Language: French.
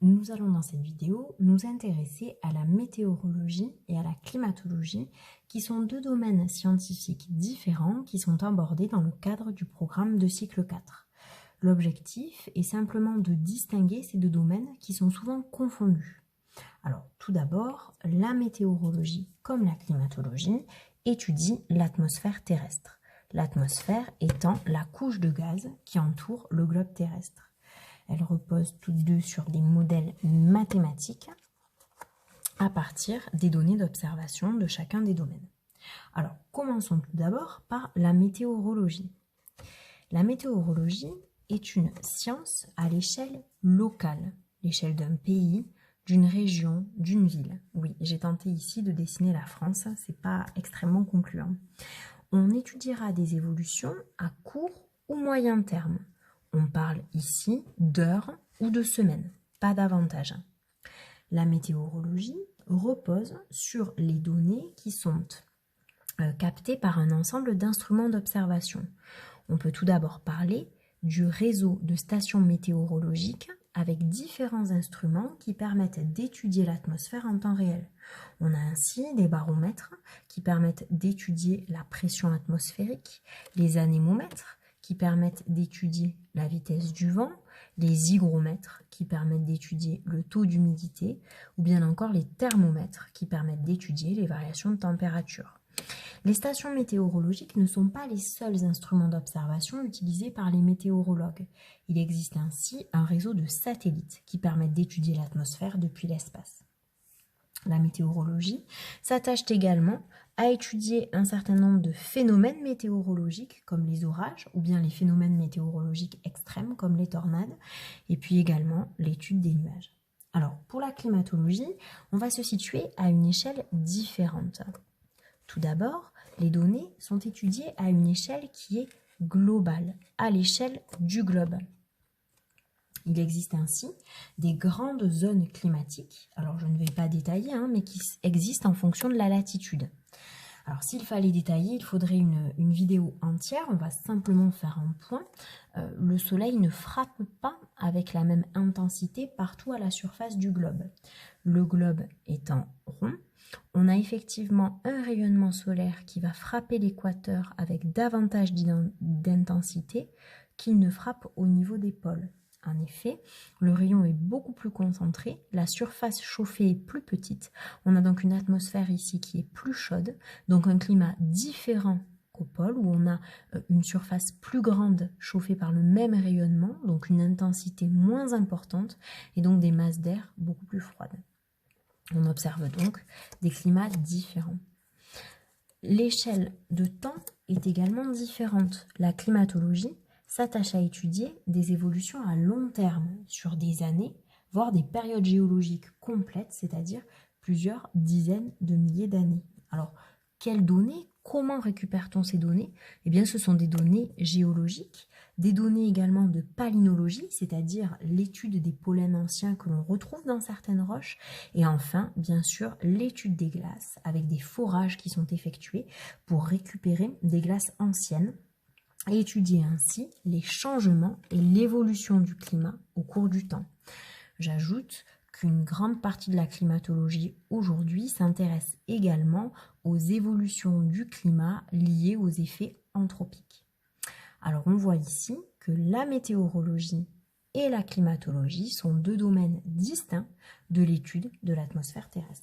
Nous allons dans cette vidéo nous intéresser à la météorologie et à la climatologie, qui sont deux domaines scientifiques différents qui sont abordés dans le cadre du programme de cycle 4. L'objectif est simplement de distinguer ces deux domaines qui sont souvent confondus. Alors, tout d'abord, la météorologie, comme la climatologie, étudie l'atmosphère terrestre. L'atmosphère étant la couche de gaz qui entoure le globe terrestre. Elles reposent toutes deux sur des modèles mathématiques à partir des données d'observation de chacun des domaines. Alors, commençons tout d'abord par la météorologie. La météorologie est une science à l'échelle locale, l'échelle d'un pays, d'une région, d'une ville. Oui, j'ai tenté ici de dessiner la France, c'est pas extrêmement concluant. On étudiera des évolutions à court ou moyen terme. On parle ici d'heures ou de semaines, pas davantage. La météorologie repose sur les données qui sont captées par un ensemble d'instruments d'observation. On peut tout d'abord parler du réseau de stations météorologiques avec différents instruments qui permettent d'étudier l'atmosphère en temps réel. On a ainsi des baromètres qui permettent d'étudier la pression atmosphérique, les anémomètres qui permettent d'étudier la vitesse du vent, les hygromètres qui permettent d'étudier le taux d'humidité, ou bien encore les thermomètres qui permettent d'étudier les variations de température. Les stations météorologiques ne sont pas les seuls instruments d'observation utilisés par les météorologues. Il existe ainsi un réseau de satellites qui permettent d'étudier l'atmosphère depuis l'espace. La météorologie s'attache également à étudier un certain nombre de phénomènes météorologiques comme les orages ou bien les phénomènes météorologiques extrêmes comme les tornades et puis également l'étude des nuages. Alors pour la climatologie, on va se situer à une échelle différente. Tout d'abord, les données sont étudiées à une échelle qui est globale, à l'échelle du globe. Il existe ainsi des grandes zones climatiques, alors je ne vais pas détailler, mais qui existent en fonction de la latitude. Alors s'il fallait détailler, il faudrait une vidéo entière, on va simplement faire un point. Le soleil ne frappe pas avec la même intensité partout à la surface du globe. Le globe étant rond, on a effectivement un rayonnement solaire qui va frapper l'équateur avec davantage d'intensité qu'il ne frappe au niveau des pôles. En effet, le rayon est beaucoup plus concentré, la surface chauffée est plus petite, on a donc une atmosphère ici qui est plus chaude, donc un climat différent qu'au pôle où on a une surface plus grande chauffée par le même rayonnement, donc une intensité moins importante et donc des masses d'air beaucoup plus froides. On observe donc des climats différents. L'échelle de temps est également différente. La climatologie s'attache à étudier des évolutions à long terme, sur des années, voire des périodes géologiques complètes, c'est-à-dire plusieurs dizaines de milliers d'années. Alors, quelles données? Comment récupère-t-on ces données? Eh bien, ce sont des données géologiques, des données également de palynologie, c'est-à-dire l'étude des pollens anciens que l'on retrouve dans certaines roches, et enfin, bien sûr, l'étude des glaces, avec des forages qui sont effectués pour récupérer des glaces anciennes, et étudier ainsi les changements et l'évolution du climat au cours du temps. J'ajoute qu'une grande partie de la climatologie aujourd'hui s'intéresse également aux évolutions du climat liées aux effets anthropiques. Alors on voit ici que la météorologie et la climatologie sont deux domaines distincts de l'étude de l'atmosphère terrestre.